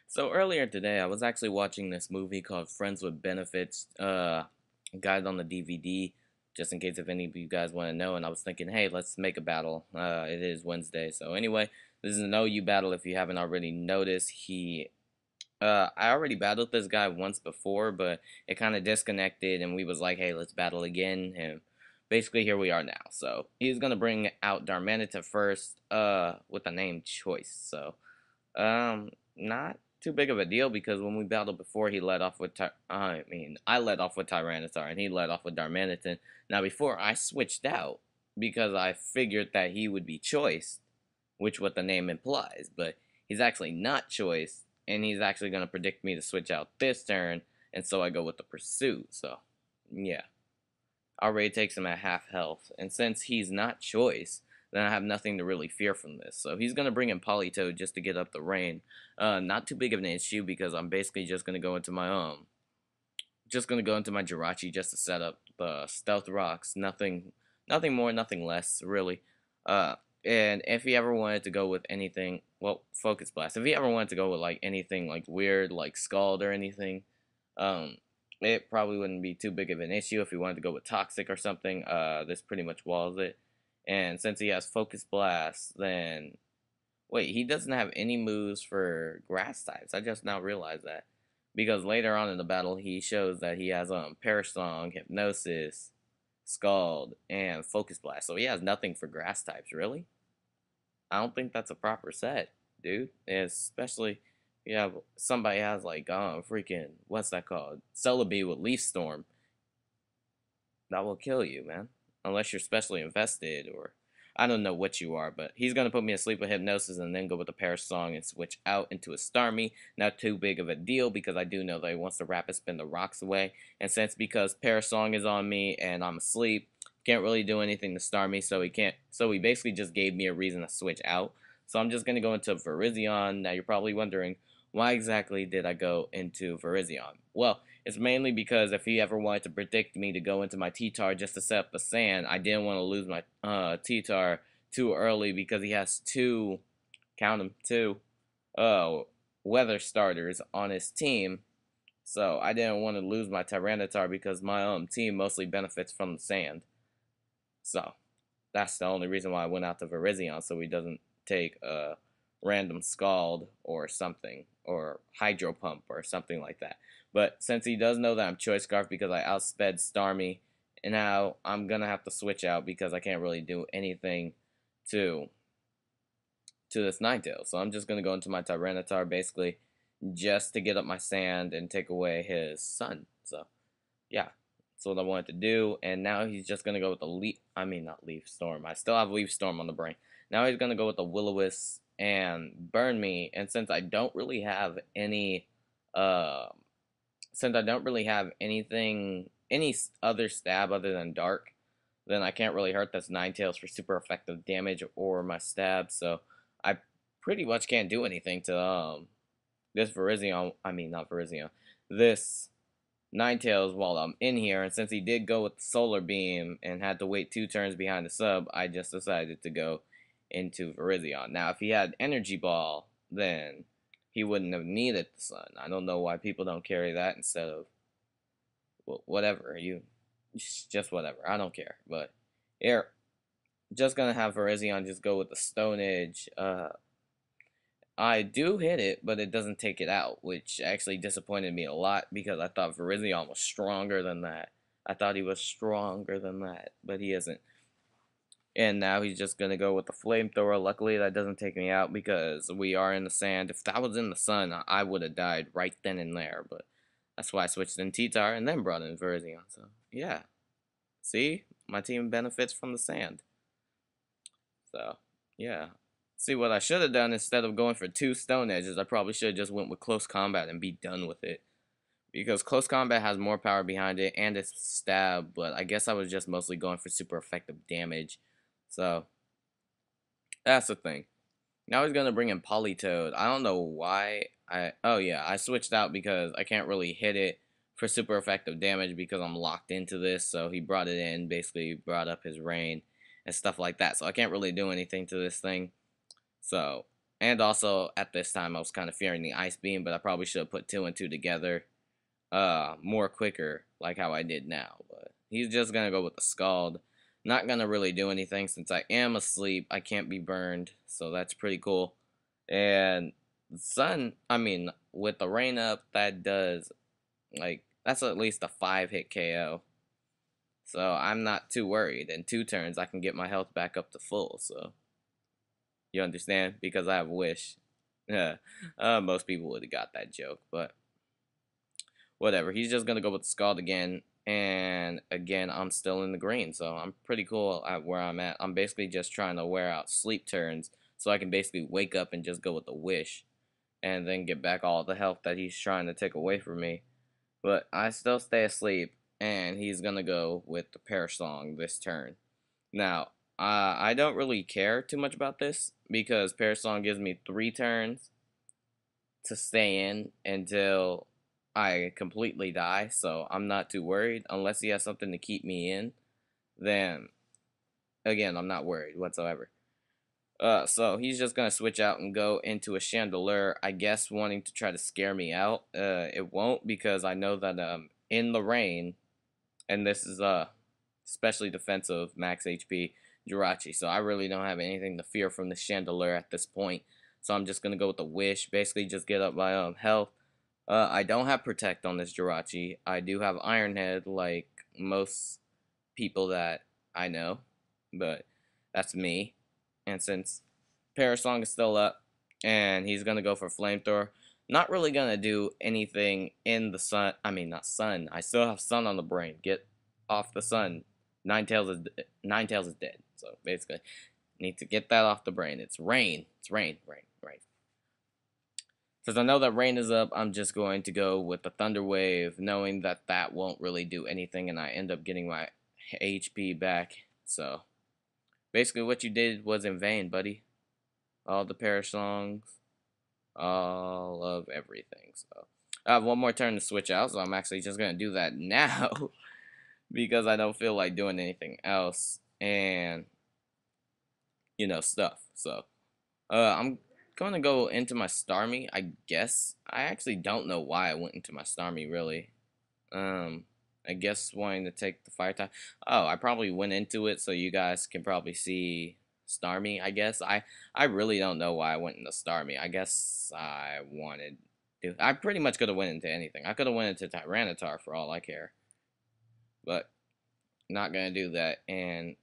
So earlier today, I was actually watching this movie called Friends with Benefits, got it on the DVD, just in case if any of you guys want to know. And I was thinking, hey, let's make a battle. It is Wednesday, so anyway, this is an OU battle. If you haven't already noticed, I already battled this guy once before, but it kind of disconnected, and we was like, hey, let's battle again. And basically, here we are now. So he's gonna bring out Darmanita first, with a name choice. So. Not too big of a deal because when we battled before, he led off with I led off with Tyranitar and he led off with Darmanitan. Now before I switched out because I figured that he would be choiced, which what the name implies, but he's actually not choiced and he's actually gonna predict me to switch out this turn, and so I go with the pursuit. So yeah, already takes him at half health, and since he's not choice, then I have nothing to really fear from this. So he's going to bring in Politoed just to get up the rain. Not too big of an issue because I'm basically just going to go into my Jirachi just to set up the Stealth Rocks. Nothing more, nothing less, really. Uh, and if he ever wanted to go with anything, well, Focus Blast. If he ever wanted to go with like anything like weird, like Scald or anything, um, it probably wouldn't be too big of an issue if he wanted to go with Toxic or something. This pretty much walls it. And since he has Focus Blast, then wait, he doesn't have any moves for grass types. I just now realized that. Because later on in the battle he shows that he has Perish Song, Hypnosis, Scald, and Focus Blast. So he has nothing for grass types, really? I don't think that's a proper set, dude. Especially yeah, somebody has like freaking what's that called? Celebi with Leaf Storm. That will kill you, man. Unless you're specially invested or I don't know what you are, but he's gonna put me asleep with Hypnosis and then go with the Perish Song and switch out into a Starmie. Not too big of a deal because I do know that he wants to rapid spin the rocks away. And since because Perish Song is on me and I'm asleep, can't really do anything to Starmie, so he basically just gave me a reason to switch out. So I'm just gonna go into Virizion. Now you're probably wondering, why exactly did I go into Virizion? Well, it's mainly because if he ever wanted to predict me to go into my T-Tar just to set up the sand, I didn't want to lose my T-Tar too early because he has count them, two, weather starters on his team. So I didn't want to lose my Tyranitar because my team mostly benefits from the sand. So that's the only reason why I went out to Virizion, so he doesn't take a random Scald or something, or Hydro Pump or something like that. But since he does know that I'm Choice Scarf because I outsped Starmie, and now I'm gonna have to switch out because I can't really do anything to this Ninetales. So I'm just gonna go into my Tyranitar basically just to get up my sand and take away his sun. So yeah, that's what I wanted to do. And now he's just gonna go with the not Leaf Storm. I still have Leaf Storm on the brain. Now he's gonna go with the Will-O-Wisp and burn me. And since I don't really have any, since I don't really have any other stab other than Dark, then I can't really hurt this Ninetales for super effective damage or my stab. So I pretty much can't do anything to this Virizion. Not Virizion. This Ninetales while I'm in here, and since he did go with the Solar Beam and had to wait 2 turns behind the sub, I just decided to go into Virizion. Now, if he had Energy Ball, then he wouldn't have needed the Sun. I don't know why people don't carry that instead of, well, whatever, just whatever, I don't care, but here, just gonna have Virizion just go with the Stone Edge. I do hit it, but it doesn't take it out, which actually disappointed me a lot because I thought Virizion was stronger than that. I thought he was stronger than that, but he isn't. And now he's just going to go with the Flamethrower. Luckily, that doesn't take me out because we are in the sand. If that was in the sun, I would have died right then and there, but that's why I switched in T-Tar and then brought in Virizion. So, yeah. See? My team benefits from the sand. So, yeah. See, what I should have done instead of going for 2 Stone Edges, I probably should have just went with Close Combat and be done with it. Because Close Combat has more power behind it and it's stab, but I guess I was just mostly going for super effective damage. So, that's the thing. Now he's going to bring in Politoed. I don't know why. Oh yeah, I switched out because I can't really hit it for super effective damage because I'm locked into this. So he brought it in, basically brought up his rain and stuff like that. So I can't really do anything to this thing. So, And also, at this time, I was kind of fearing the Ice Beam, but I probably should have put two and two together more quicker, like how I did now. But he's just going to go with the Scald. Not going to really do anything since I am asleep. I can't be burned, so that's pretty cool. And Sun, I mean, with the Rain Up, that does, like, that's at least a 5-hit KO. So I'm not too worried. In 2 turns, I can get my health back up to full, so you understand? Because I have Wish. Yeah, most people would have got that joke, but whatever. He's just gonna go with the Scald again, and again, I'm still in the green, so I'm pretty cool at where I'm at. I'm basically just trying to wear out sleep turns, so I can basically wake up and just go with the Wish, and then get back all the health that he's trying to take away from me. But I still stay asleep, and he's gonna go with the Perish Song this turn. Now, I don't really care too much about this because Perish Song gives me 3 turns to stay in until I completely die, so I'm not too worried. Unless he has something to keep me in, then again, I'm not worried whatsoever. So he's just gonna switch out and go into a Chandelure, I guess wanting to try to scare me out. It won't because I know that in the rain, and this is especially defensive max HP Jirachi, so I really don't have anything to fear from the Chandelure at this point. So I'm just gonna go with the Wish, basically just get up my health. I don't have Protect on this Jirachi. I do have Iron Head like most people that I know, but that's me. And since Parasong is still up, and he's gonna go for Flamethrower, not really gonna do anything in the sun. I mean, not sun. I still have sun on the brain. Get off the sun. Ninetales is dead. So basically, need to get that off the brain. It's rain. It's rain. Rain. Rain. Since I know that rain is up, I'm just going to go with the Thunder Wave, knowing that that won't really do anything, and I end up getting my HP back. So basically, what you did was in vain, buddy. All the Perish Songs, all of everything. So I have one more turn to switch out, so I'm actually just gonna do that now because I don't feel like doing anything else, and you know, stuff. So I'm gonna go into my Starmie, I guess. I actually don't know why I went into my Starmie, really. I guess wanting to take the fire type. Oh, I probably went into it so you guys can probably see Starmie, I guess. I really don't know why I went into Starmie. I guess I wanted to. I pretty much could have went into anything. I could have went into Tyranitar for all I care. But not gonna do that, and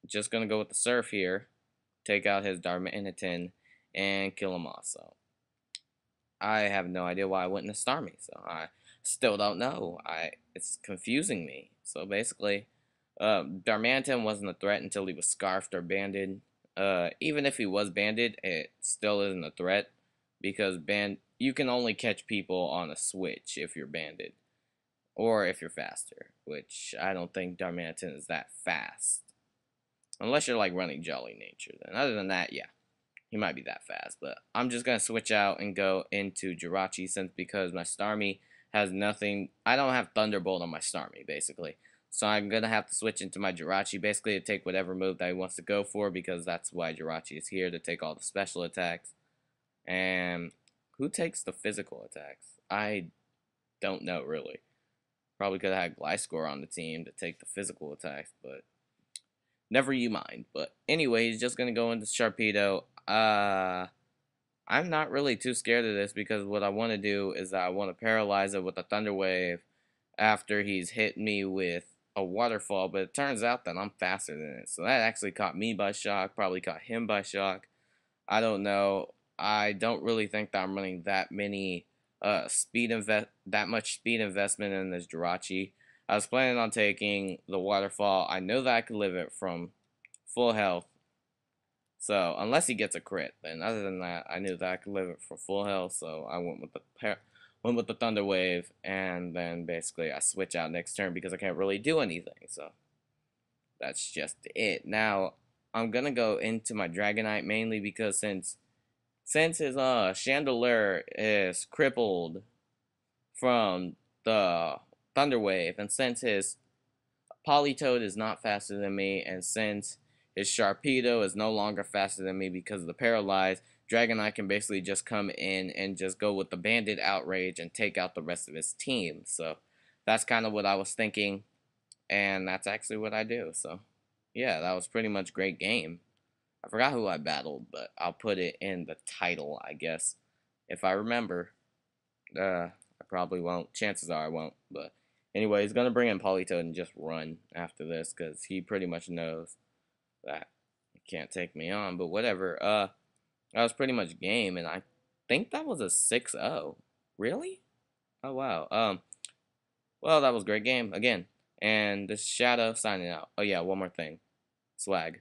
just gonna go with the Surf here. Take out his Darmanitan and kill him off. So I have no idea why I went into Starmie. So I still don't know. It's confusing me. So basically, Darmanitan wasn't a threat until he was scarfed or banded. Even if he was banded, it still isn't a threat because you can only catch people on a switch if you're banded or if you're faster, which I don't think Darmanitan is that fast. Unless you're like running Jolly Nature, then other than that, yeah, he might be that fast. But I'm just gonna switch out and go into Jirachi since because my Starmie has nothing. I don't have Thunderbolt on my Starmie basically, so I'm gonna have to switch into my Jirachi basically to take whatever move that he wants to go for because that's why Jirachi is here to take all the special attacks. And who takes the physical attacks? I don't know really. Probably could have had Gliscor on the team to take the physical attacks, but never you mind. But anyway, he's just gonna go into Sharpedo. I'm not really too scared of this because what I want to do is I want to paralyze it with a Thunder Wave after he's hit me with a Waterfall. But it turns out that I'm faster than it, so that actually caught me by shock. Probably caught him by shock. I don't know. I don't really think that I'm running that many that much speed investment in this Jirachi. I was planning on taking the Waterfall. I know that I could live it from full health. So, unless he gets a crit, then other than that, I knew that I could live it for full health, so I went with the Thunder Wave, and then basically I switch out next turn because I can't really do anything, so that's just it. Now, I'm gonna go into my Dragonite mainly because since his Chandelure is crippled from the Thunder Wave, and since his Politoed is not faster than me, and since his Sharpedo is no longer faster than me because of the Paralyze, Dragon Knight can basically just come in and just go with the Bandit Outrage and take out the rest of his team. So that's kind of what I was thinking, and that's actually what I do. So yeah, that was pretty much a great game. I forgot who I battled, but I'll put it in the title, I guess, if I remember. I probably won't. Chances are I won't. But anyway, he's gonna bring in Polytoad and just run after this because he pretty much knows that he can't take me on. But whatever. That was pretty much game, and I think that was a 6-0. Really? Oh wow. Well, that was a great game again. And this Shadow signing out. Oh yeah, one more thing. Swag.